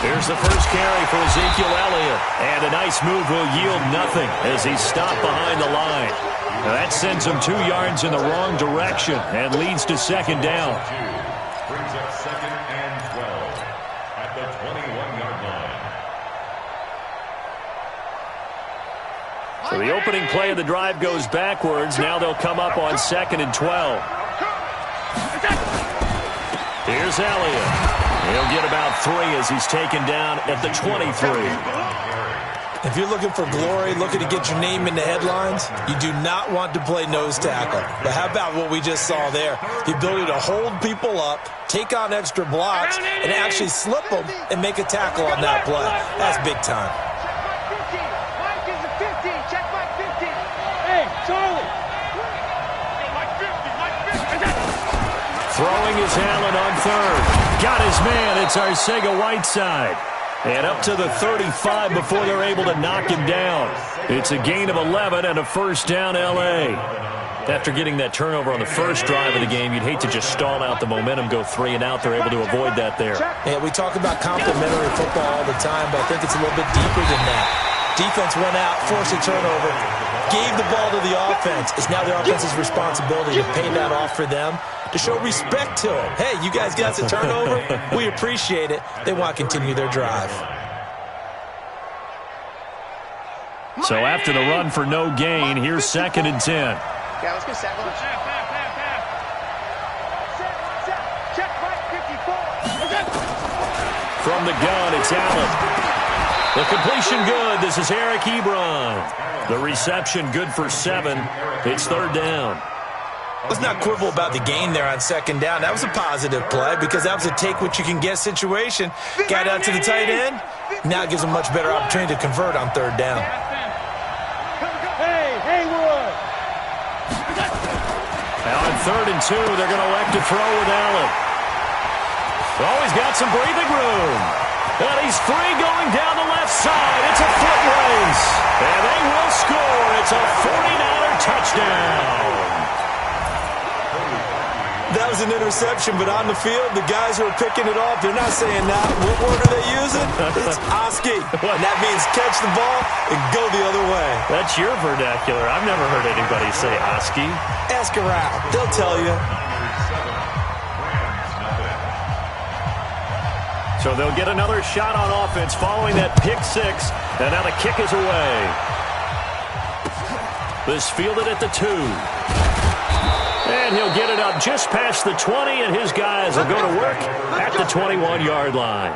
Here's the first carry for Ezekiel Elliott. And a nice move will yield nothing as he's stopped behind the line. Now that sends him 2 yards in the wrong direction and leads to second down. Brings up 2nd and 12 at the 21-yard line. So the opening play of the drive goes backwards. Now they'll come up on 2nd and 12. Here's Elliott. He'll get about 3 as he's taken down at the 23. If you're looking for glory, looking to get your name in the headlines, you do not want to play nose tackle. But how about what we just saw there? The ability to hold people up, take on extra blocks, and actually slip them and make a tackle on that play. That's big time. Mike is a 50. Check Mike 50. Hey, Charlie. Throwing is Allen on 3rd. Got his man. It's Arcega-Whiteside. And up to the 35 before they're able to knock him down. It's a gain of 11 and a first down L.A. After getting that turnover on the first drive of the game, you'd hate to just stall out the momentum, go 3 and out. They're able to avoid that there. Yeah, we talk about complementary football all the time, but I think it's a little bit deeper than that. Defense went out, forced a turnover, gave the ball to the offense. It's now the offense's responsibility to pay that off for them, to show respect to them. Hey, you guys got the turnover. We appreciate it. They want to continue their drive. So after the run for no gain, here's 2nd and 10. Yeah, let's get set. Check Mike 54. From the gun, it's Allen. The completion good. This is Eric Ebron. The reception good for 7. It's 3rd down. Let's not quibble about the gain there on 2nd down. That was a positive play because that was a take-what-you-can-get situation. Got out to the tight end. Now it gives them a much better opportunity to convert on 3rd down. Hey, Haywood. Now on 3rd and 2, they're going to elect to throw with Allen. Oh, he's got some breathing room. And he's free going down the left side. It's a foot race. And they will score. It's a 49er touchdown. That was an interception, but on the field, the guys who are picking it off, they're not saying that. What word are they using? It's Oski. And that means catch the ball and go the other way. That's your vernacular. I've never heard anybody say Oski. Ask around. They'll tell you. So they'll get another shot on offense following that pick 6. And now the kick is away. This fielded at the 2. And he'll get it up just past the 20, and his guys will go to work at the 21-yard line.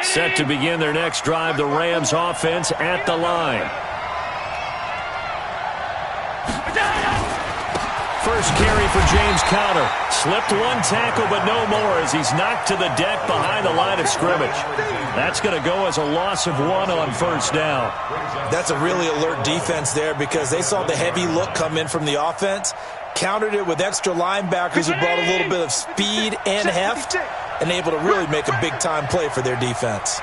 Set to begin their next drive, the Rams offense at the line. First carry for James Conner. Slipped 1 tackle, but no more as he's knocked to the deck behind the line of scrimmage. That's going to go as a loss of 1 on 1st down. That's a really alert defense there because they saw the heavy look come in from the offense, countered it with extra linebackers who brought a little bit of speed and heft, and able to really make a big-time play for their defense.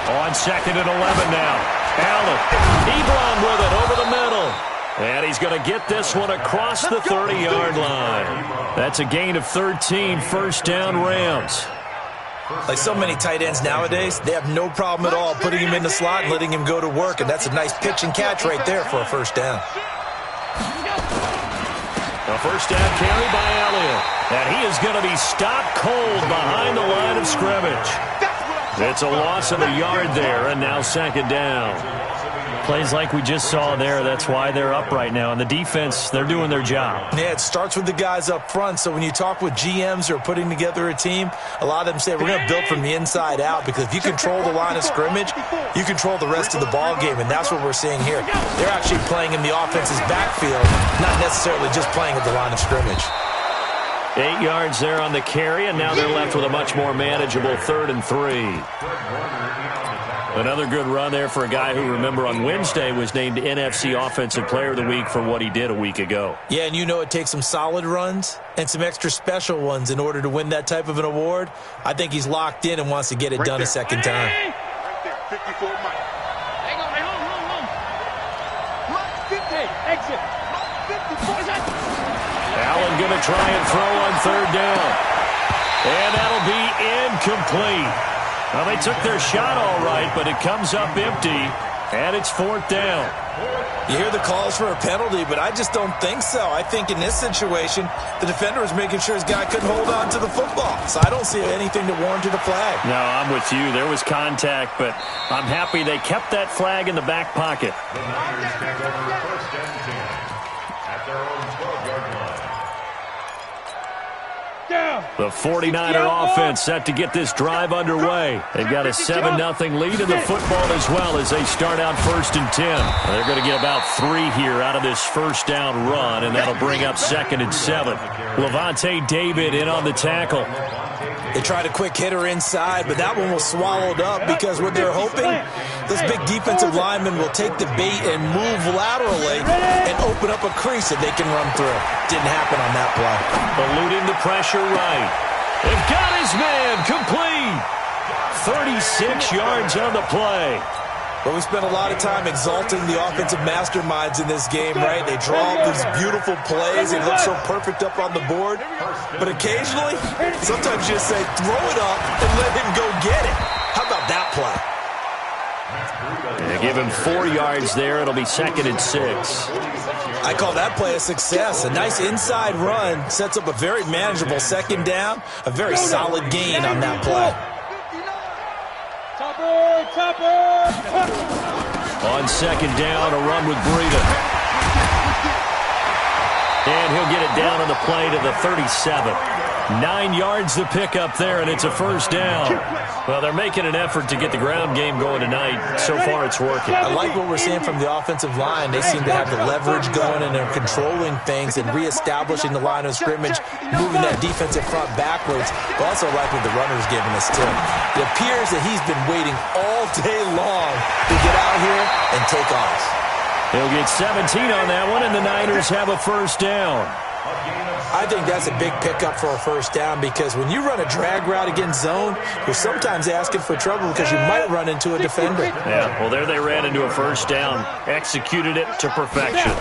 On 2nd and 11 now. Allen. Ebron with it over the middle. And he's going to get this one across the 30-yard line. That's a gain of 13, first down Rams. Like so many tight ends nowadays, they have no problem at all putting him in the slot and letting him go to work, and that's a nice pitch and catch right there for a first down. A first down carry by Elliott. And he is going to be stopped cold behind the line of scrimmage. It's a loss of a yard there, and now 2nd down. Plays like we just saw there, that's why they're up right now. And the defense, they're doing their job. Yeah, it starts with the guys up front. So when you talk with GMs who are putting together a team, a lot of them say, we're going to build from the inside out, because if you control the line of scrimmage, you control the rest of the ball game, and that's what we're seeing here. They're actually playing in the offense's backfield, not necessarily just playing at the line of scrimmage. 8 yards there on the carry, and now they're left with a much more manageable 3rd and 3. Another good run there for a guy who, remember, on Wednesday was named NFC Offensive Player of the Week for what he did a week ago. Yeah, and you know it takes some solid runs and some extra special ones in order to win that type of an award. I think he's locked in and wants to get it done a second time. Right there, 54 Mike. Hang on, have a try and throw on third down. And that'll be incomplete. Well, they took their shot all right, but it comes up empty, and it's fourth down. You hear the calls for a penalty, but I just don't think so. I think in this situation, the defender was making sure his guy couldn't hold on to the football. So I don't see anything that warranted a flag. No, I'm with you. There was contact, but I'm happy they kept that flag in the back pocket. The Niners take over first and 10 at their own 12-yard line. The 49er offense set to get this drive underway. They've got a 7-0 lead in the football as well as they start out first and 10. They're going to get about 3 here out of this first down run, and that'll bring up second and 7. Levante David in on the tackle. They tried a quick hitter inside, but that one was swallowed up because what they're hoping, this big defensive lineman will take the bait and move laterally and open up a crease that they can run through. Didn't happen on that play. Eluding the pressure right. They've got his man complete. 36 yards on the play. But we spent a lot of time exalting the offensive masterminds in this game, right? They draw up these beautiful plays. They look so perfect up on the board. But occasionally, sometimes you just say, throw it up and let him go get it. How about that play? They give him 4 yards there. It'll be second and 6. I call that play a success. A nice inside run sets up a very manageable second down. A very solid gain on that play. On second down, a run with Breida. And he'll get it down on the play to the 37. 9 yards to pick up there, and it's a first down. Well, they're making an effort to get the ground game going tonight. So far, it's working. I like what we're seeing from the offensive line. They seem to have the leverage going, and they're controlling things and reestablishing the line of scrimmage, moving that defensive front backwards. But also like what the runner's giving us, too. It appears that he's been waiting all day long to get out here and take off. He'll get 17 on that one, and the Niners have a first down. I think that's a big pickup for a first down because when you run a drag route against zone, you're sometimes asking for trouble because you might run into a defender. Yeah, well, there they ran into a first down, executed it to perfection.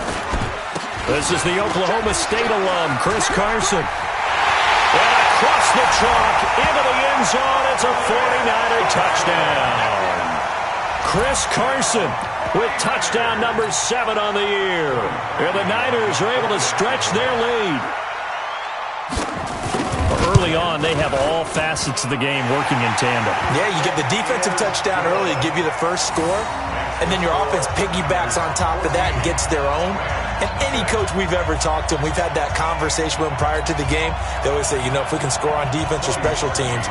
This is the Oklahoma State alum, Chris Carson. And across the chalk, into the end zone, it's a 49er touchdown. Chris Carson with touchdown number 7 on the year. And the Niners are able to stretch their lead. Early on, they have all facets of the game working in tandem. Yeah, you get the defensive touchdown early to give you the first score, and then your offense piggybacks on top of that and gets their own. And any coach we've ever talked to, and we've had that conversation with them prior to the game, they always say, you know, if we can score on defense or special teams,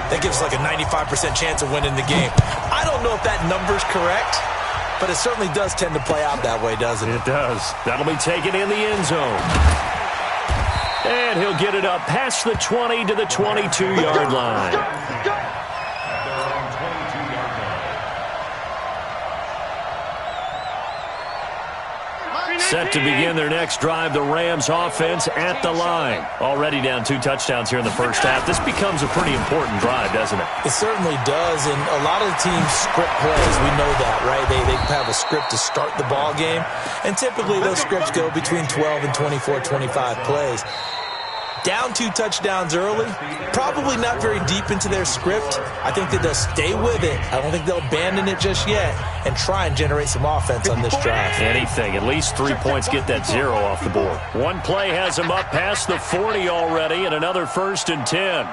that gives us like a 95% chance of winning the game. I don't know if that number's correct, but it certainly does tend to play out that way, doesn't it? It does. That'll be taken in the end zone. And he'll get it up past the 20 to the 22-yard line. Set to begin their next drive, the Rams offense at the line. Already down 2 touchdowns here in the first half. This becomes a pretty important drive, doesn't it? It certainly does, and a lot of the teams script plays. We know that, right? They have a script to start the ball game, and typically those scripts go between 12 and 24, 25 plays. Down 2 touchdowns early, probably not very deep into their script. I think that they'll stay with it. I don't think they'll abandon it just yet and try and generate some offense on this drive. Anything. At least 3 points get that 0 off the board. One play has them up past the 40 already and another first and 10.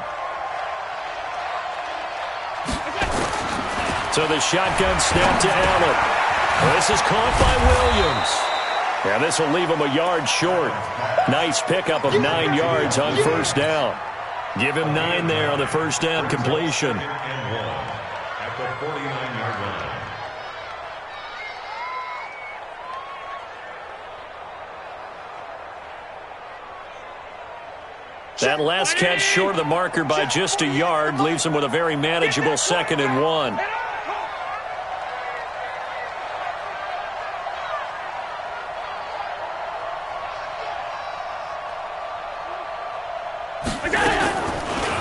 So the shotgun snap to Allen. This is caught by Williams. Yeah, this will leave him a yard short. Nice pickup of 9 yards on first down. Give him 9 there on the first down completion. At the 49-yard line. That last catch short of the marker by just a yard leaves him with a very manageable 2nd and 1.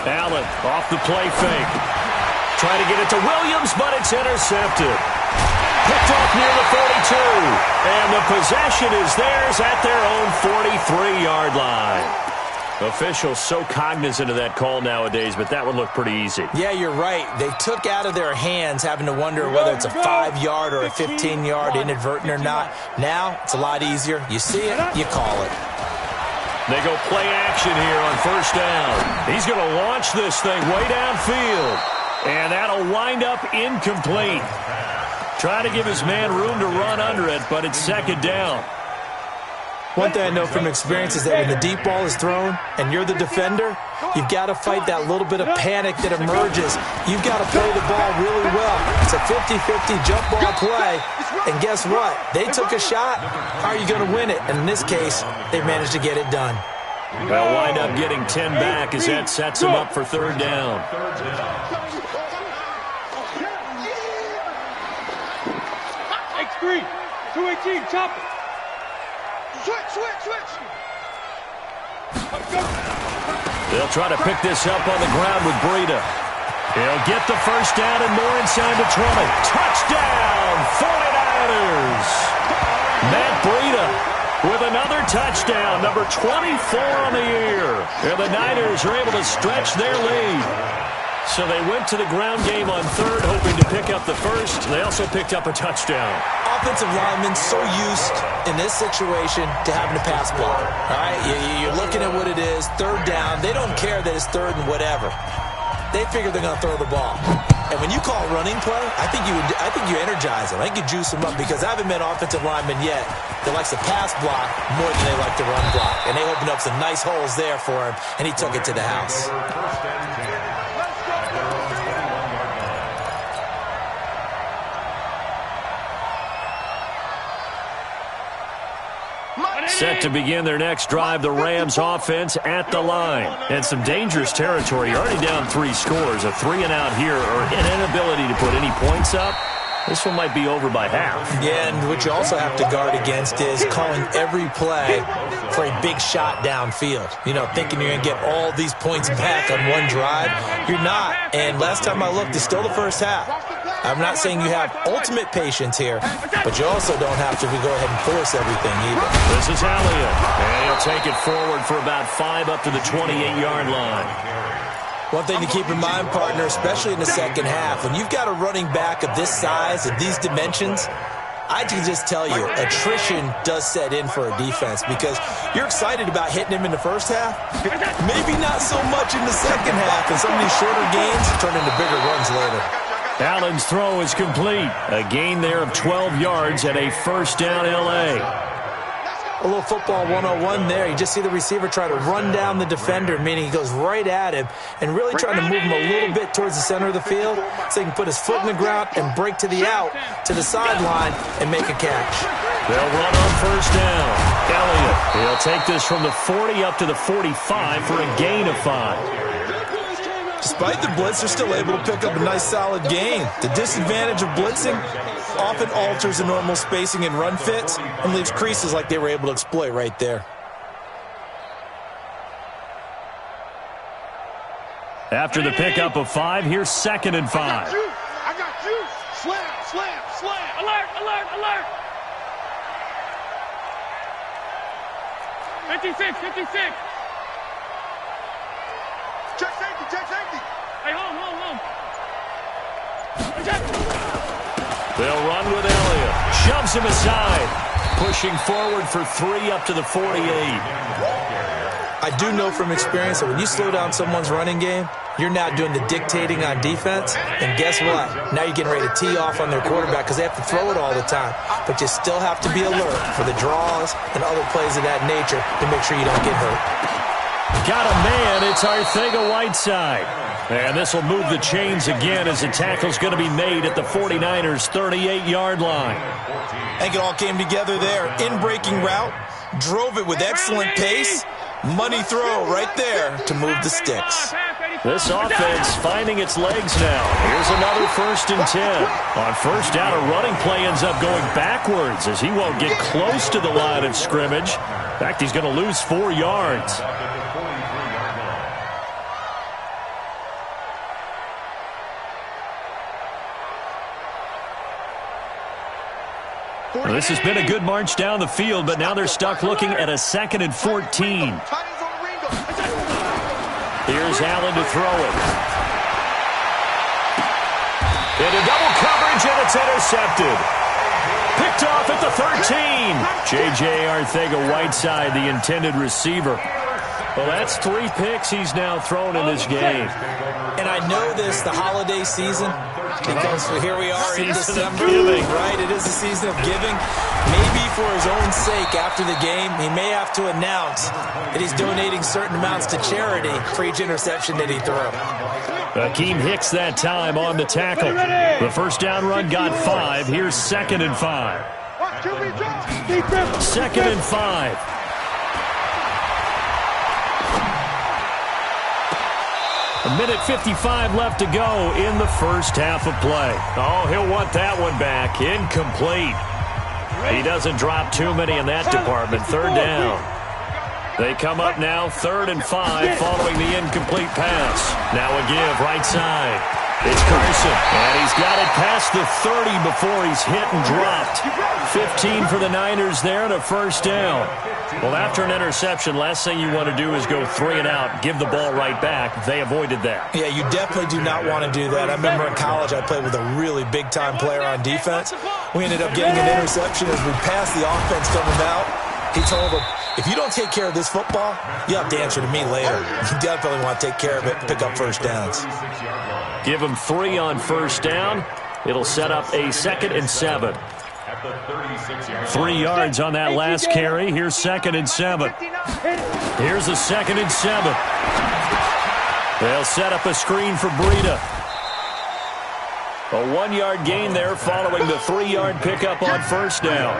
Allen off the play fake. Trying to get it to Williams, but it's intercepted. Picked off near the 42. And the possession is theirs at their own 43-yard line. Officials so cognizant of that call nowadays, but that would look pretty easy. Yeah, you're right. They took out of their hands having to wonder whether it's a 5-yard or a 15-yard inadvertent or not. Now, it's a lot easier. You see it, you call it. They go play action here on first down. He's going to launch this thing way downfield. And that'll wind up incomplete. Trying to give his man room to run under it, but it's second down. One thing I know from experience is that when the deep ball is thrown and you're the defender, you've got to fight that little bit of panic that emerges. You've got to play the ball really well. It's a 50-50 jump ball play. And guess what? They took a shot. How are you going to win it? And in this case, they managed to get it done. They'll wind up getting 10 back as that sets them up for third down. X3, 218, chop it. Switch. They'll try to pick this up on the ground with Breida. He'll get the first down and more inside the 20. Touchdown, 49ers. Matt Breida with another touchdown, number 24 on the year. And the Niners are able to stretch their lead. So they went to the ground game on third, hoping to pick up the first. They also picked up a touchdown. Offensive linemen so used in this situation to having to pass block. All right, you're looking at what it is, third down. They don't care that it's third and whatever. They figure they're going to throw the ball. And when you call running play, I think you energize them. I think you juice them up because I haven't met offensive linemen yet that likes to pass block more than they like to run block. And they opened up some nice holes there for him, and he took it to the house. Set to begin their next drive, the Rams offense at the line. And some dangerous territory. You're already down 3 scores. A 3-and-out here or an inability to put any points up. This one might be over by half. Yeah, and what you also have to guard against is calling every play for a big shot downfield. You know, thinking you're going to get all these points back on one drive. You're not. And last time I looked, it's still the first half. I'm not saying you have ultimate patience here, but you also don't have to go ahead and force everything either. This is Elliott, and he'll take it forward for about 5 up to the 28-yard line. One thing to keep in mind, partner, especially in the second half, when you've got a running back of this size, of these dimensions, I can just tell you, attrition does set in for a defense because you're excited about hitting him in the first half. Maybe not so much in the second half, and some of these shorter gains turn into bigger runs later. Allen's throw is complete. A gain there of 12 yards and a first down L.A. A little football 101 there. You just see the receiver try to run down the defender, meaning he goes right at him and really trying to move him a little bit towards the center of the field so he can put his foot in the ground and break to the out, to the sideline, and make a catch. They'll run on first down. Elliott, he'll take this from the 40 up to the 45 for a gain of 5. Despite the blitz, they're still able to pick up a nice solid gain. The disadvantage of blitzing often alters the normal spacing and run fits and leaves creases like they were able to exploit right there. After the pickup of 5, here's 2nd and 5. I got you. Slam. Alert. 56. Check safety. Hey, home. They'll run with Elliott. Shoves him aside. Pushing forward for 3 up to the 48. I do know from experience that when you slow down someone's running game, you're now doing the dictating on defense. And guess what? Now you're getting ready to tee off on their quarterback because they have to throw it all the time. But you still have to be alert for the draws and other plays of that nature to make sure you don't get hurt. Got a man. It's Arcega-Whiteside. And this will move the chains again as the tackle's going to be made at the 49ers' 38-yard line. I think it all came together there. In-breaking route, drove it with excellent pace. Money throw right there to move the sticks. This offense finding its legs now. Here's another 1st and 10. On first down, a running play ends up going backwards as he won't get close to the line of scrimmage. In fact, he's going to lose 4 yards. Well, this has been a good march down the field, but now they're stuck looking at a 2nd and 14. Here's Allen to throw it. Into double coverage, and it's intercepted. Picked off at the 13. J.J. Arcega-Whiteside, the intended receiver. Well, that's 3 picks he's now thrown in this game. And I know this, the holiday season, because here we are in December, right? It is the season of giving. Maybe for his own sake, after the game, he may have to announce that he's donating certain amounts to charity for each interception that he threw. Akeem Hicks that time on the tackle. The first down run got 5. Here's 2nd and 5. 2nd and 5. A minute 55 left to go in the first half of play. Oh, he'll want that one back. Incomplete. He doesn't drop too many in that department. 3rd down. They come up now 3rd and 5 following the incomplete pass. Now a give right side. It's Carson, and he's got it past the 30 before he's hit and dropped. 15 for the Niners there and a first down. Well, after an interception, last thing you want to do is go 3 and out, give the ball right back. They avoided that. Yeah, you definitely do not want to do that. I remember in college I played with a really big-time player on defense. We ended up getting an interception as we passed the offense to him out. He told him, if you don't take care of this football, you have to answer to me later. You definitely want to take care of it and pick up first downs. Give him 3 on first down. It'll set up a 2nd and 7. 3 yards on that last carry. Here's 2nd and 7. Here's a 2nd and 7. They'll set up a screen for Breida. A 1-yard gain there following the 3-yard pickup on first down.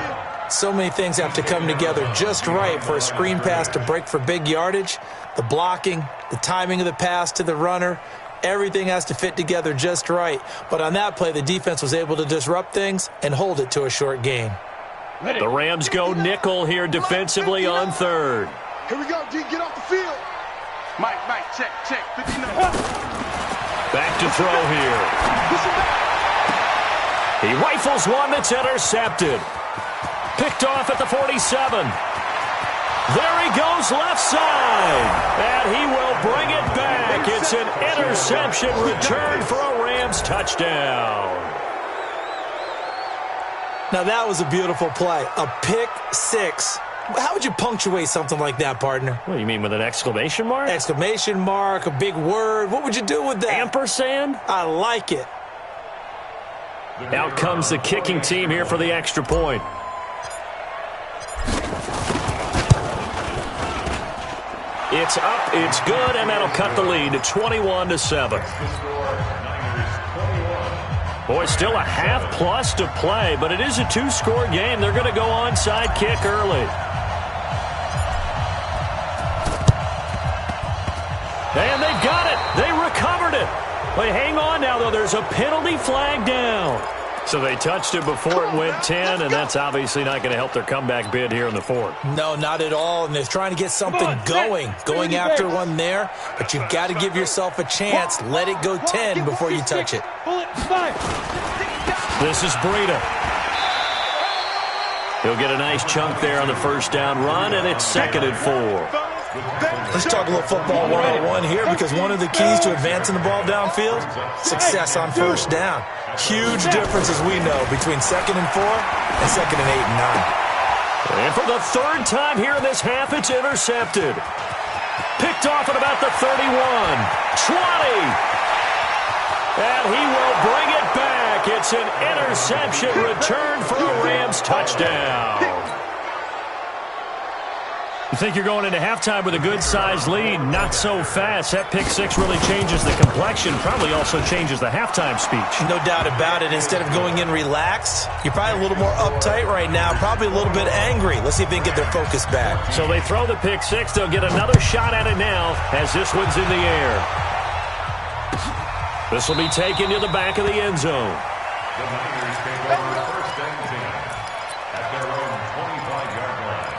So many things have to come together just right for a screen pass to break for big yardage. The blocking, the timing of the pass to the runner, everything has to fit together just right. But on that play, the defense was able to disrupt things and hold it to a short gain. The Rams go nickel here defensively on 3rd. Here we go, D. Get off the field. Mike, check. 59. Back to throw here. He rifles one that's intercepted. Picked off at the 47. There he goes left side. And he will bring it back. It's an interception return for a Rams touchdown. Now that was a beautiful play. A pick 6. How would you punctuate something like that, partner? What do you mean, with an exclamation mark? Exclamation mark, a big word. What would you do with that? Ampersand? I like it. Out comes the kicking team here for the extra point. It's up, it's good, and that'll cut the lead to 21-7. Boy, still a half plus to play, but it is a 2-score game. They're going to go onside kick early. And they've got it. They recovered it. They hang on now, though. There's a penalty flag down. So they touched it before it went 10, and that's obviously not going to help their comeback bid here in the 4th. No, not at all, and they're trying to get something going after one there, but you've got to give yourself a chance. Let it go 10 before you touch it. This is Breida. He'll get a nice chunk there on the first down run, and it's 2nd and 4. Let's talk a little football 101 here, because one of the keys to advancing the ball downfield, success on first down. Huge difference, as we know, between 2nd and 4 and 2nd and 8 and 9. And for the 3rd time here in this half, it's intercepted. Picked off at about the 31. 20. And he will bring it back. It's an interception return for a Rams touchdown. You think you're going into halftime with a good-sized lead? Not so fast. That pick 6 really changes the complexion, probably also changes the halftime speech. No doubt about it. Instead of going in relaxed, you're probably a little more uptight right now, probably a little bit angry. Let's see if they can get their focus back. So they throw the pick 6. They'll get another shot at it now as this one's in the air. This will be taken to the back of the end zone. The Niners take over 1st and 10 at their own 25-yard line.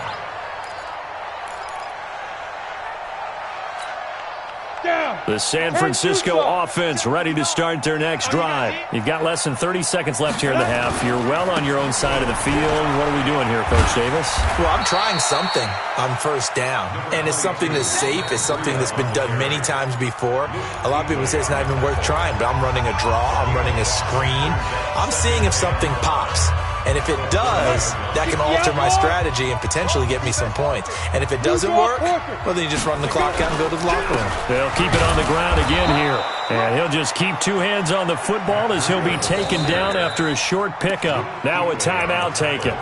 The San Francisco offense ready to start their next drive. You've got less than 30 seconds left here in the half. You're well on your own side of the field. What are we doing here, Coach Davis? Well, I'm trying something on first down, and it's something that's safe. It's something that's been done many times before. A lot of people say it's not even worth trying, but I'm running a draw. I'm running a screen. I'm seeing if something pops. And if it does, that can alter my strategy and potentially get me some points. And if it doesn't work, well, then you just run the clock out and go to the locker room. They'll keep it on the ground again here. And he'll just keep two hands on the football as he'll be taken down after a short pickup. Now a timeout taken.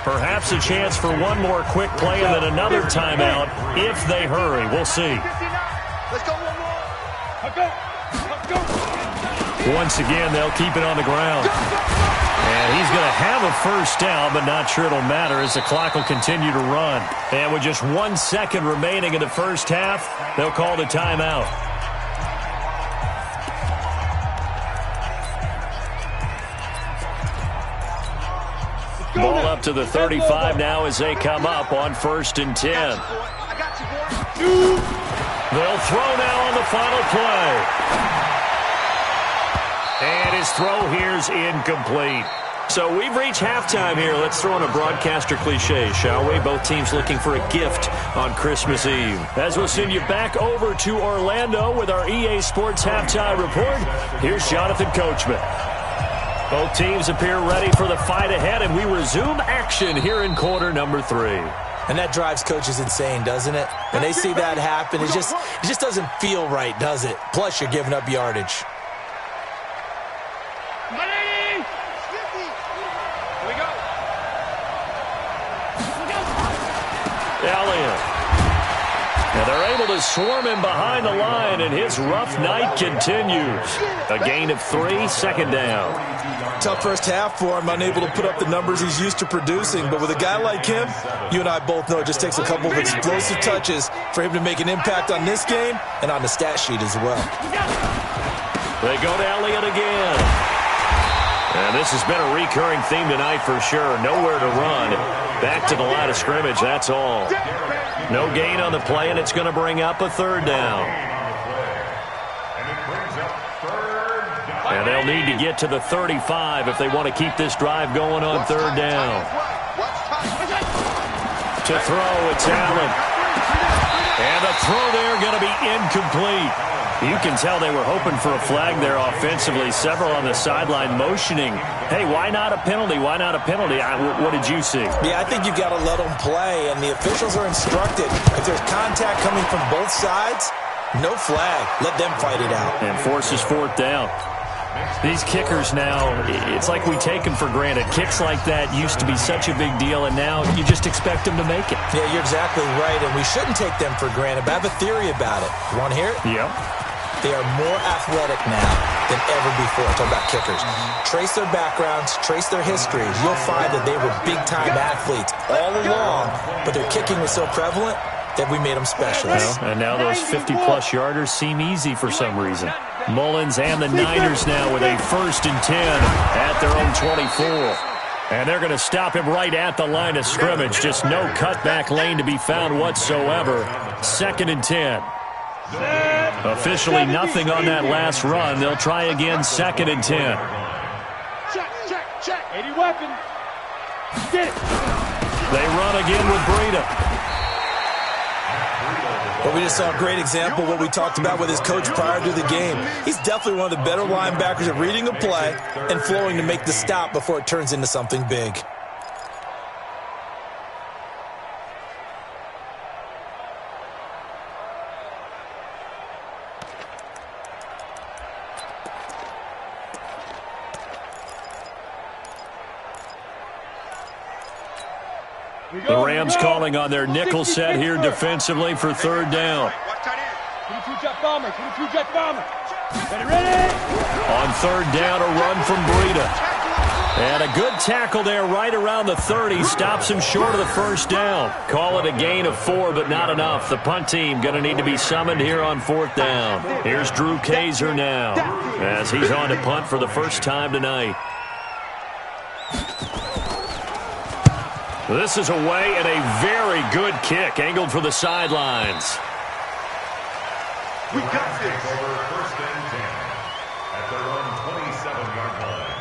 Perhaps a chance for one more quick play and then another timeout if they hurry. We'll see. Let's go one more. Let's go. Once again, they'll keep it on the ground. And he's going to have a first down, but not sure it'll matter as the clock will continue to run. And with just 1 second remaining in the first half, they'll call the timeout. Ball up to the 35 now as they come up on 1st and 10. I got you, boy. They'll throw now on the final play. And his throw here's incomplete. So we've reached halftime here. Let's throw in a broadcaster cliche, shall we? Both teams looking for a gift on Christmas Eve. As we'll send you back over to Orlando with our EA Sports Halftime Report, here's Jonathan Coachman. Both teams appear ready for the fight ahead, and we resume action here in quarter number 3. And that drives coaches insane, doesn't it? When they see that happen, it just doesn't feel right, does it? Plus, you're giving up yardage. Elliott. And they're able to swarm him behind the line, and his rough night continues. A gain of 3, second down. Tough first half for him, unable to put up the numbers he's used to producing. But with a guy like him, you and I both know it just takes a couple of explosive touches for him to make an impact on this game and on the stat sheet as well. They go to Elliott again. And this has been a recurring theme tonight for sure. Nowhere to run. Back to the line of scrimmage, that's all. No gain on the play, and it's going to bring up a 3rd down. And they'll need to get to the 35 if they want to keep this drive going on 3rd down. To throw, it's Allen. And the throw there going to be incomplete. You can tell they were hoping for a flag there offensively. Several on the sideline motioning, hey, why not a penalty? Why not a penalty? What did you see? Yeah, I think you got to let them play, and the officials are instructed. If there's contact coming from both sides, no flag. Let them fight it out. And forces 4th down. These kickers now, it's like we take them for granted. Kicks like that used to be such a big deal, and now you just expect them to make it. Yeah, you're exactly right, and we shouldn't take them for granted. But I have a theory about it. You want to hear it? Yep. They are more athletic now than ever before. I'm talking about kickers. Trace their backgrounds, trace their histories. You'll find that they were big-time athletes all along, but their kicking was so prevalent that we made them specialists. Well, and now those 50-plus yarders seem easy for some reason. Mullins and the Niners now with a 1st and 10 at their own 24. And they're going to stop him right at the line of scrimmage. Just no cutback lane to be found whatsoever. 2nd and 10. Officially nothing on that last run. They'll try again, 2nd and 10. Check. 80 weapon. Get it. They run again with Breida. Well, we just saw a great example of what we talked about with his coach prior to the game. He's definitely one of the better linebackers at reading a play and flowing to make the stop before it turns into something big. The Rams calling on their nickel set here defensively for 3rd down. 22-jet bomber. 22-jet bomber. Ready. On 3rd down, a run from Breida. And a good tackle there right around the 30. Stops him short of the 1st down. Call it a gain of 4, but not enough. The punt team going to need to be summoned here on 4th down. Here's Drew Kaiser now as he's on to punt for the first time tonight. This is away and a very good kick angled for the sidelines. We got this. Over first and 10 at their own 27-yard line.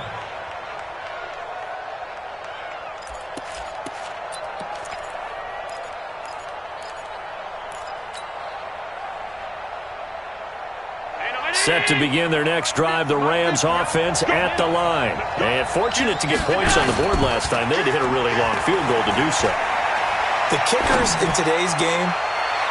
Set to begin their next drive, the Rams offense at the line. And fortunate to get points on the board last time. They had to hit a really long field goal to do so. The kickers in today's game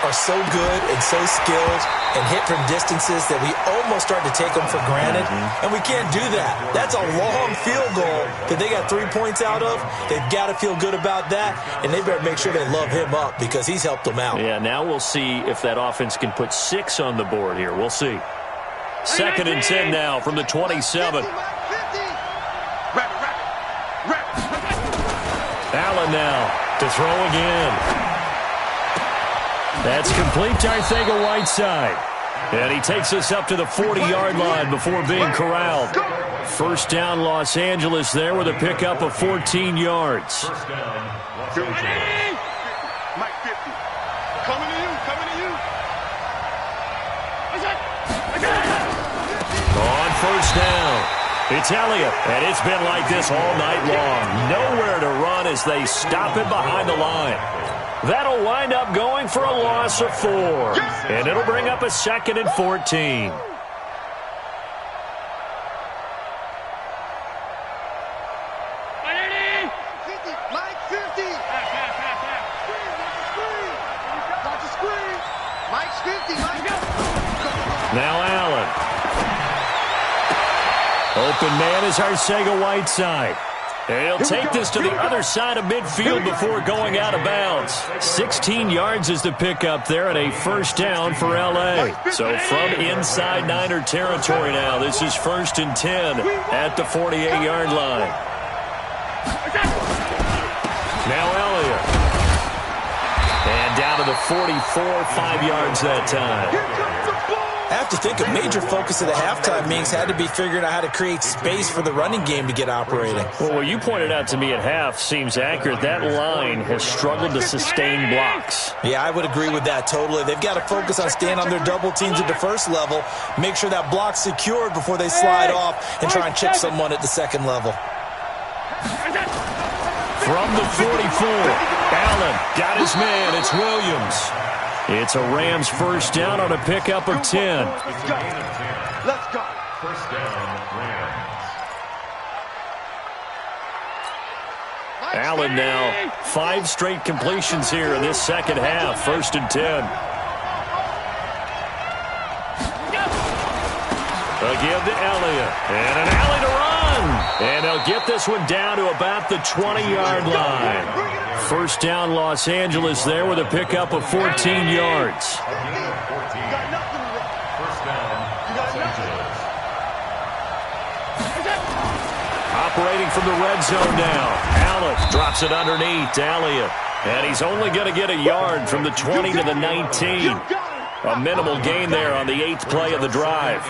are so good and so skilled and hit from distances that we almost start to take them for granted, and we can't do that. That's a long field goal that they got 3 points out of. They've got to feel good about that, and they better make sure they love him up because he's helped them out. Yeah, now we'll see if that offense can put 6 on the board here. We'll see. 2nd and 10 now from the 27. Allen now to throw again. That's complete to Arcega-Whiteside. And he takes us up to the 40-yard line before being corralled. First down, Los Angeles there with a pickup of 14 yards. First down, Los Angeles. Mike 50. Coming to you, coming to you. On first down, it's Elliott, and it's been like this all night long. Nowhere to run as they stop it behind the line. That'll wind up going for a loss of 4, and it'll bring up a 2nd and 14. Mike 50. Watch the screen. Mike's 50. Mike. Now Allen. Open man is Arcega-Whiteside. He'll take this to the other side of midfield before going out of bounds. 16 yards is the pickup there and a first down for L.A. So from inside Niner territory now, this is 1st and 10 at the 48-yard line. Now Elliott. And down to the 44, 5 yards that time. I have to think a major focus of the halftime meetings had to be figuring out how to create space for the running game to get operating. Well, what you pointed out to me at half seems accurate. That line has struggled to sustain blocks. Yeah, I would agree with that totally. They've got to focus on staying on their double teams at the first level, make sure that block's secured before they slide off and try and chip someone at the second level. From the 44, Allen got his man. It's Williams. It's a Rams first down on a pickup of 10. Let's go. Let's go. First down, Rams. Allen now, 5 straight completions here in this second half. 1st and 10. Again to Elliott. And an alley to run. And they'll get this one down to about the 20-yard line. First down, Los Angeles there with a pickup of 14 yards. First down, Los Angeles. Operating from the red zone now. Allen drops it underneath to Elliott. And he's only going to get a yard from the 20 to the 19. A minimal gain there on the 8th play of the drive.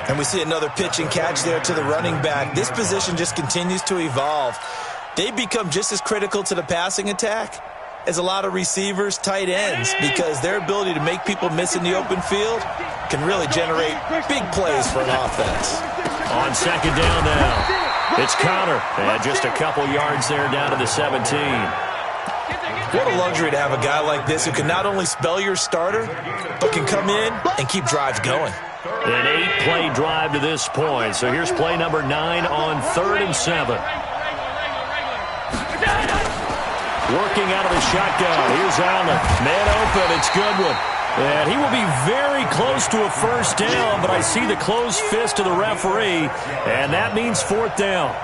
And we see another pitch and catch there to the running back. This position just continues to evolve. They become just as critical to the passing attack as a lot of receivers, tight ends, because their ability to make people miss in the open field can really generate big plays for an offense. On second down now, it's Connor. And just a couple yards there down to the 17. What a luxury to have a guy like this who can not only spell your starter, but can come in and keep drives going. An 8-play drive to this point. So here's play number 9 on 3rd and 7. Working out of the shotgun. Here's Allen. Man open. It's Goodwin. And he will be very close to a first down, but I see the closed fist of the referee, and that means 4th down.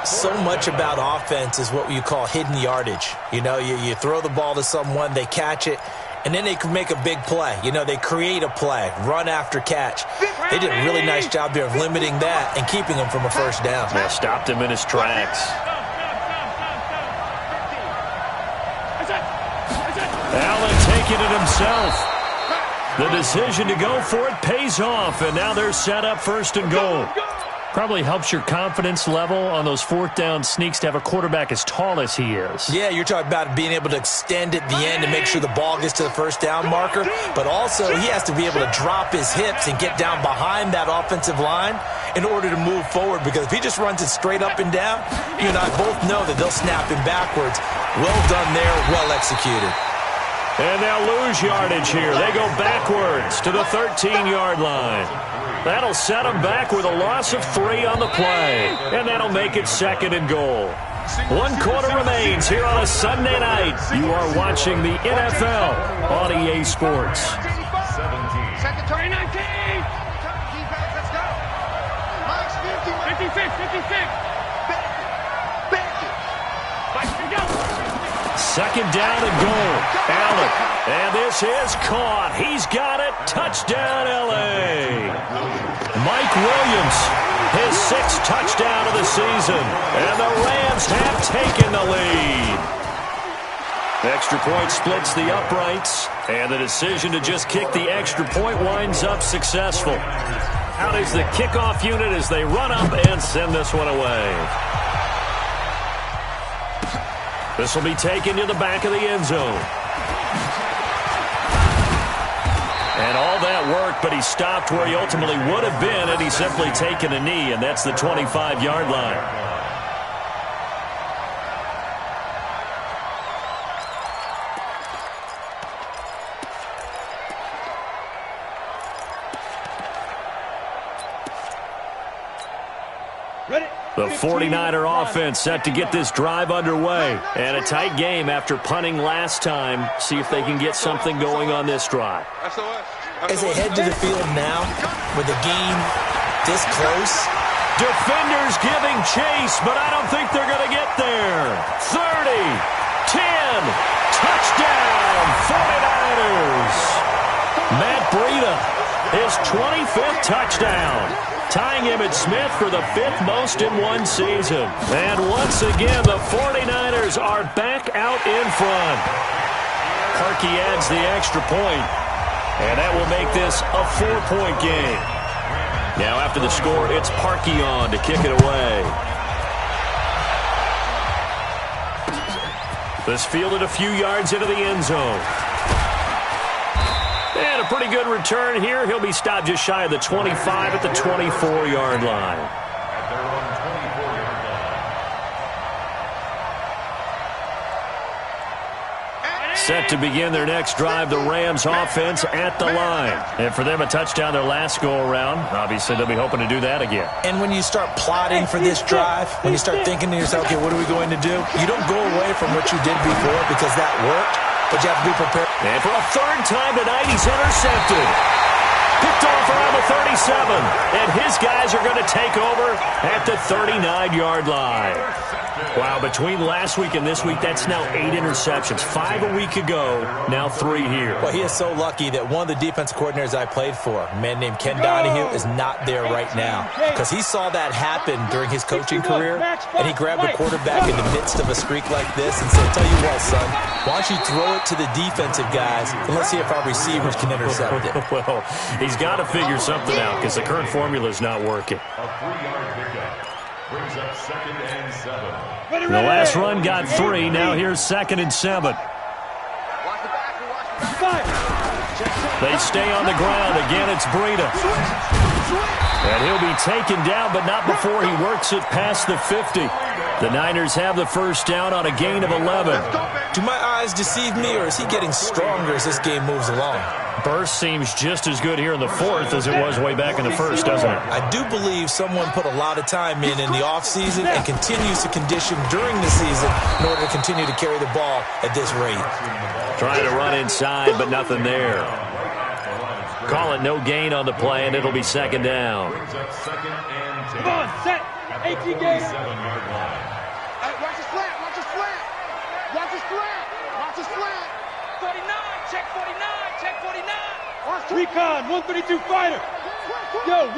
So much about offense is what you call hidden yardage. You know, you throw the ball to someone, they catch it, and then they can make a big play. You know, they create a play, run after catch. They did a really nice job there of limiting that and keeping him from a first down. Yeah, stopped him in his tracks. Allen taking it himself. The decision to go for it pays off, and now they're set up 1st and goal. Probably helps your confidence level on those fourth down sneaks to have a quarterback as tall as he is. Yeah, you're talking about being able to extend at the end to make sure the ball gets to the first down marker, but also he has to be able to drop his hips and get down behind that offensive line in order to move forward, because if he just runs it straight up and down, you and I both know that they'll snap him backwards. Well done there, well executed. And they'll lose yardage here. They go backwards to the 13-yard line. That'll set them back with a loss of 3 on the play. And that'll make it second and goal. 1 quarter remains here on a Sunday night. You are watching the NFL on EA Sports. 17. Second 20, 19. Defense, let's go. Mike's 50. 56. Back it. Mike, go. Second down and goal. Allen. And this is caught. He's got it. Touchdown, L.A. Mike Williams, his 6th touchdown of the season. And the Rams have taken the lead. Extra point splits the uprights. And the decision to just kick the extra point winds up successful. Out is the kickoff unit as they run up and send this one away. This will be taken to the back of the end zone. And all that work, but he stopped where he ultimately would have been had he simply taken a knee, and that's the 25-yard line. The 49er offense set to get this drive underway. And a tight game after punting last time. See if they can get something going on this drive. As they head to the field now, with the game this close. Defenders giving chase, but I don't think they're going to get there. 30, 10, touchdown, 49ers. Matt Breida, his 25th touchdown. Tying him at Smith for the 5th most in one season. And once again, the 49ers are back out in front. Parkey adds the extra point. And that will make this a 4-point game. Now after the score, it's Parkey on to kick it away. This fielded a few yards into the end zone. And a pretty good return here. He'll be stopped just shy of the 25 at the 24-yard line. Set to begin their next drive, the Rams offense at the line. And for them, a touchdown their last go-around. Obviously, they'll be hoping to do that again. And when you start plotting for this drive, when you start thinking to yourself, okay, what are we going to do? You don't go away from what you did before because that worked, but you have to be prepared. And for a 3rd time tonight, he's intercepted. Picked off around the 37. And his guys are going to take over at the 39-yard line. Wow, between last week and this week, that's now 8 interceptions. 5 a week ago, now 3 here. Well, he is so lucky that one of the defense coordinators I played for, a man named Ken Donahue, is not there right now. Because he saw that happen during his coaching career, and he grabbed the quarterback in the midst of a streak like this and said, tell you what, son, why don't you throw it to the defensive guys, and let's see if our receivers can intercept it. Well, he's got to figure something out because the current formula is not working. A 3-yard pickup brings up 2nd and 7. The last run got 3. Now here's 2nd and 7. They stay on the ground. Again, it's Breida. And he'll be taken down, but not before he works it past the 50. The Niners have the first down on a gain of 11. Do my eyes deceive me, or is he getting stronger as this game moves along? Burst seems just as good here in the 4th as it was way back in the 1st, doesn't it? I do believe someone put a lot of time in the offseason and continues to condition during the season in order to continue to carry the ball at this rate. Trying to run inside, but nothing there. Call it no gain on the play, and it'll be 2nd down. Come on, set. 18 games. Watch his flat. Watch his flat. Watch his flat. Watch his flat. 49. Check 49. Check 49. Recon. 132 fighter. Yo.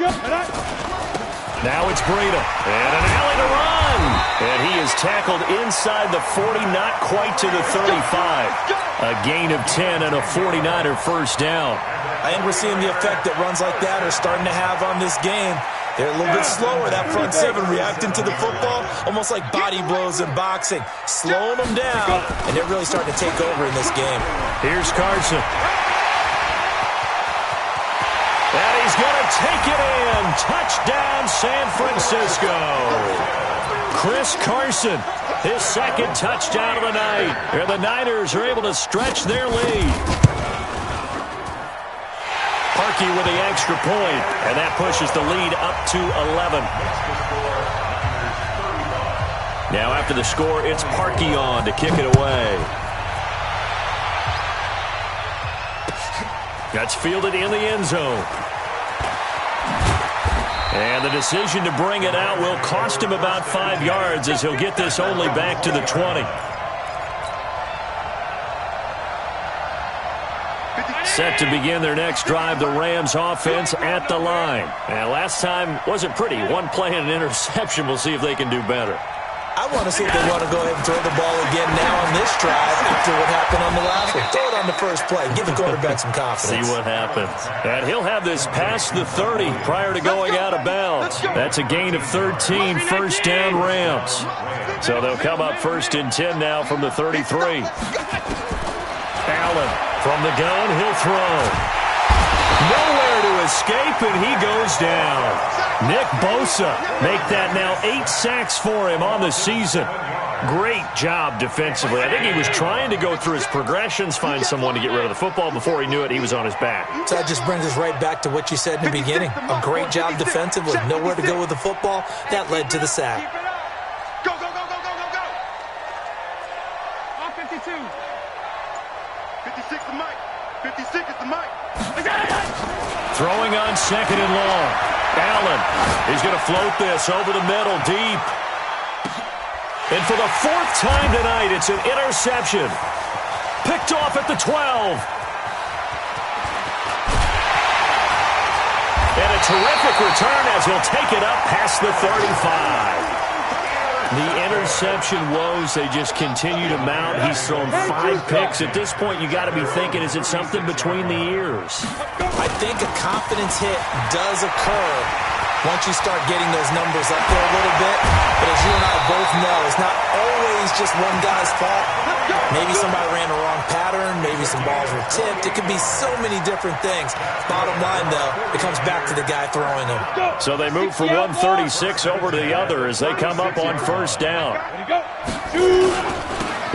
Now it's Breida. And an alley to run. And he is tackled inside the 40, not quite to the 35. A gain of 10 and a 49er first down. I think we're seeing the effect that runs like that are starting to have on this game. They're a little bit slower, that front seven, reacting to the football, almost like body blows in boxing, slowing them down, and they're really starting to take over in this game. Here's Carson. And he's going to take it in. Touchdown, San Francisco. Chris Carson, his second touchdown of the night. And the Niners are able to stretch their lead. Parkey with the extra point, and that pushes the lead up to 11. Now after the score, it's Parkey on to kick it away. That's fielded in the end zone. And the decision to bring it out will cost him about 5 yards as he'll get this only back to the 20. Set to begin their next drive, the Rams offense at the line. And last time wasn't pretty. One play and an interception. We'll see if they can do better. I want to see if they want to go ahead and throw the ball again now on this drive after what happened on the last one. Throw it on the first play. Give the quarterback some confidence. See what happens. And he'll have this past the 30 prior to going out of bounds. That's a gain of 13, first down Rams. So they'll come up first and 10 now from the 33. Allen from the gun, he'll throw. Nowhere to escape, and he goes down. Nick Bosa make that now 8 sacks for him on the season. Great job defensively. I think he was trying to go through his progressions, find someone to get rid of the football. Before he knew it, he was on his back. So that just brings us right back to what you said in the beginning. A great job defensively. Nowhere to go with the football. That led to the sack. Go, go, go, go, go, go, go. On 52. 56 the mic. 56 is the mic. Throwing on second and long. Allen, he's going to float this over the middle, deep. And for the 4th time tonight, it's an interception. Picked off at the 12. And a terrific return as he'll take it up past the 35. The interception woes, they just continue to mount. He's thrown 5 picks. At this point, you got to be thinking, is it something between the ears? I think a confidence hit does occur once you start getting those numbers up there a little bit. But as you and I both know, it's not always just one guy's fault. Maybe somebody ran the wrong pattern. Maybe some balls were tipped. It could be so many different things. Bottom line, though, it comes back to the guy throwing them. So they move from 136 over to the other as they come up on first down.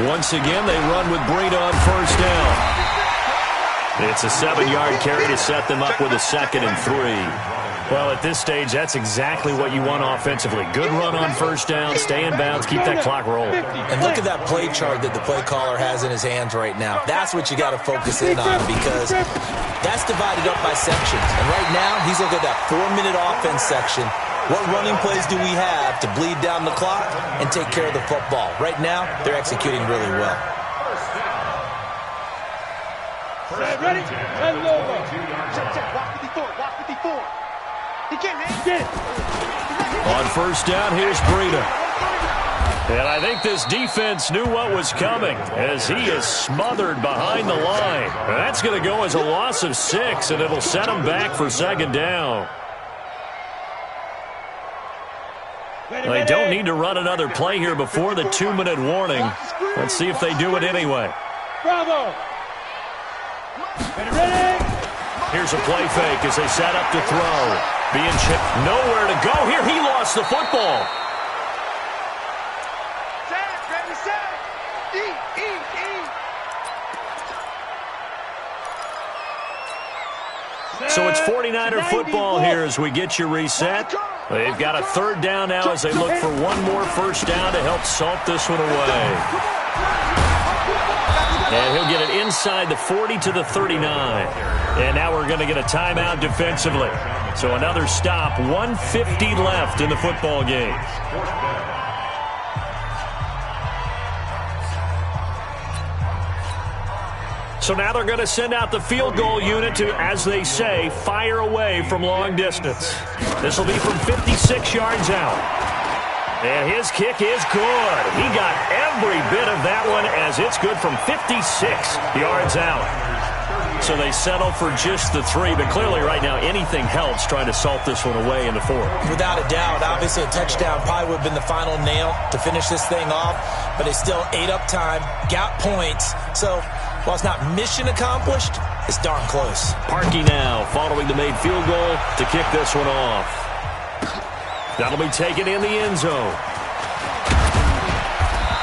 Once again, they run with Breida on first down. It's a 7-yard carry to set them up with a 2nd and 3. Well, at this stage, that's exactly what you want offensively. Good run on first down, stay in bounds, keep that clock rolling. And look at that play chart that the play caller has in his hands right now. That's what you got to focus in on because that's divided up by sections. And right now, he's looking at that 4-minute offense section. What running plays do we have to bleed down the clock and take care of the football? Right now, they're executing really well. Ready? And over. Check. Walk 54. Walk 54. He can't get it. On first down, here's Breida. And I think this defense knew what was coming as he is smothered behind the line. And that's going to go as a loss of 6, and it'll set him back for 2nd down. They don't need to run another play here before the 2-minute warning. Let's see if they do it anyway. Bravo. Ready? Here's a play fake as they set up to throw. Being chipped. Nowhere to go here. He lost the football. Set, ready, set. E. So it's 49er football here as we get you reset. They've got a 3rd down now as they look for one more first down to help salt this one away. And he'll get it inside the 40 to the 39. And now we're going to get a timeout defensively. So another stop, 1:50 left in the football game. So now they're going to send out the field goal unit to, as they say, fire away from long distance. This will be from 56 yards out. And his kick is good. He got every bit of that one as it's good from 56 yards out. So they settle for just the 3, but clearly right now anything helps trying to salt this one away in the 4th. Without a doubt, obviously a touchdown probably would have been the final nail to finish this thing off, but they still ate up time, got points. So while it's not mission accomplished, it's darn close. Parkey now following the made field goal to kick this one off. That'll be taken in the end zone.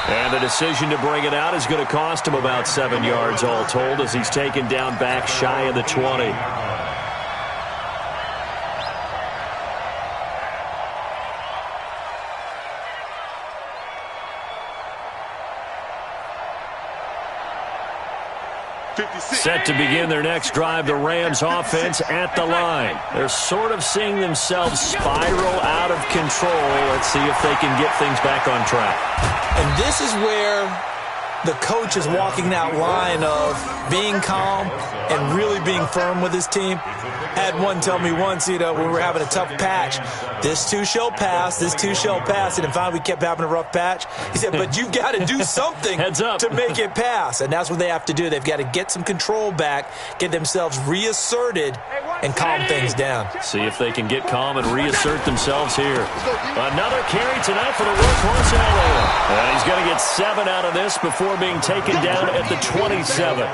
And the decision to bring it out is going to cost him about 7 yards all told as he's taken down back shy of the 20. Set to begin their next drive, the Rams offense at the line. They're sort of seeing themselves spiral out of control. Let's see if they can get things back on track. And this is where the coach is walking that line of being calm and really being firm with his team. Had one tell me once, when we were having a tough patch, this too shall pass, this too shall pass. And finally we kept having a rough patch. He said, but you've got to do something to make it pass. And that's what they have to do. They've got to get some control back, get themselves reasserted, and calm things down. See if they can get calm and reassert themselves here. Another carry tonight for the workhorse Elliott. And he's going to get 7 out of this before being taken down at the 27.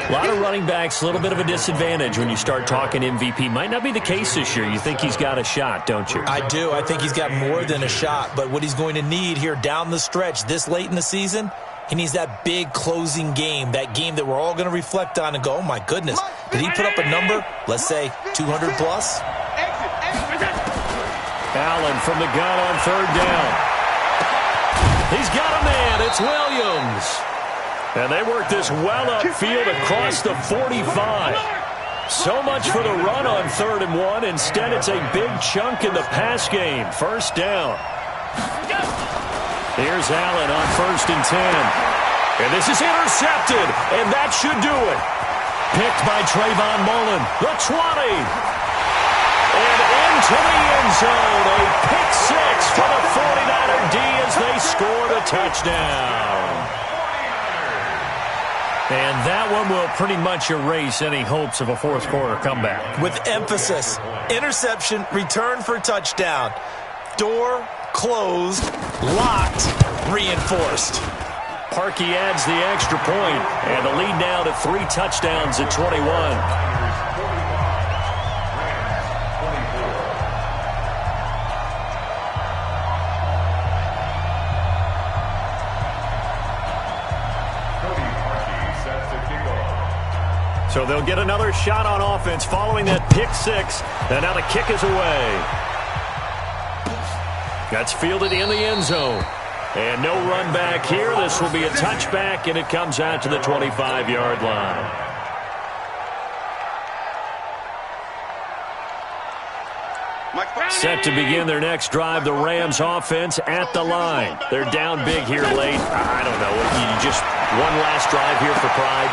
A lot of running backs, a little bit of a disadvantage when you start talking MVP. Might not be the case this year. You think he's got a shot, don't you? I do. I think he's got more than a shot. But what he's going to need here down the stretch this late in the season, he needs that big closing game, that game that we're all going to reflect on and go, oh, my goodness, did he put up a number, let's say 200 plus? Allen from the gun on 3rd down. He's got a man. It's Williams. And they work this well upfield across the 45. So much for the run on 3rd and 1. Instead, it's a big chunk in the pass game. 1st down. Here's Allen on 1st and 10. And this is intercepted. And that should do it. Picked by Trayvon Mullen. The 20. And into the end zone. A pick 6 for the 49er D as they score the touchdown. And that one will pretty much erase any hopes of a 4th quarter comeback. With emphasis, interception, return for touchdown. Door closed, locked, reinforced. Parkey adds the extra point, and the lead now to 3 touchdowns at 21. So they'll get another shot on offense following that pick 6. And now the kick is away. That's fielded in the end zone. And no run back here. This will be a touchback, and it comes out to the 25-yard line. Set to begin their next drive, the Rams offense at the line. They're down big here late. I don't know. You just one last drive here for pride.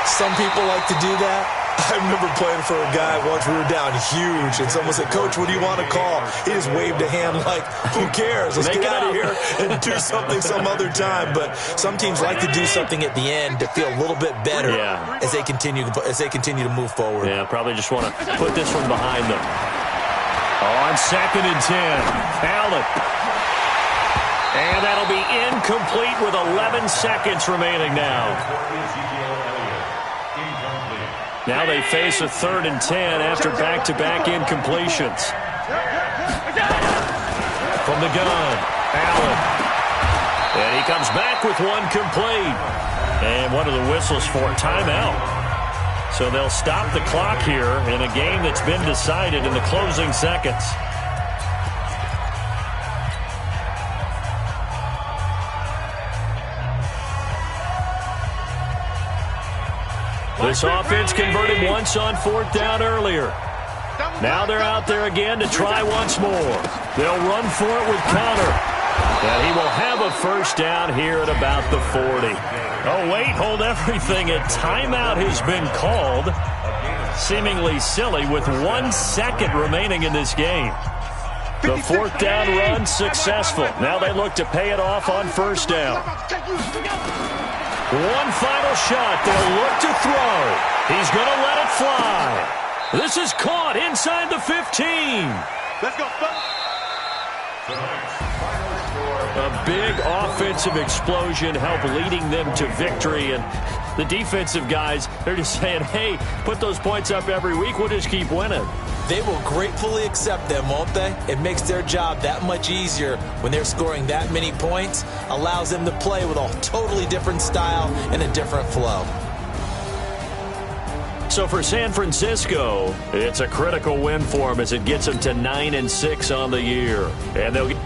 Some people like to do that. I remember playing for a guy once. We were down huge, and someone said, Coach, what do you want to call? He just waved a hand like, who cares? Let's get out of here and do something some other time. But some teams like to do something at the end to feel a little bit better as they continue to move forward. Yeah, probably just want to put this one behind them. On 2nd and 10, Allen. And that'll be incomplete with 11 seconds remaining now. Now they face a 3rd and 10 after back-to-back incompletions. From the gun, Allen. And he comes back with one complete. And one of the whistles for timeout. So they'll stop the clock here in a game that's been decided in the closing seconds. This offense converted once on 4th down earlier. Now they're out there again to try once more. They'll run for it with Connor. And he will have a 1st down here at about the 40. Oh, wait, hold everything. A timeout has been called. Seemingly silly with 1 second remaining in this game. The 4th down run successful. Now they look to pay it off on 1st down. One final shot. They'll look to throw. He's going to let it fly. This is caught inside the 15. Let's go, fellas. A big offensive explosion helped leading them to victory. And the defensive guys, they're just saying, hey, put those points up every week. We'll just keep winning. They will gratefully accept them, won't they? It makes their job that much easier when they're scoring that many points. Allows them to play with a totally different style and a different flow. So for San Francisco, it's a critical win for them as it gets them to 9-6 on the year. And they'll get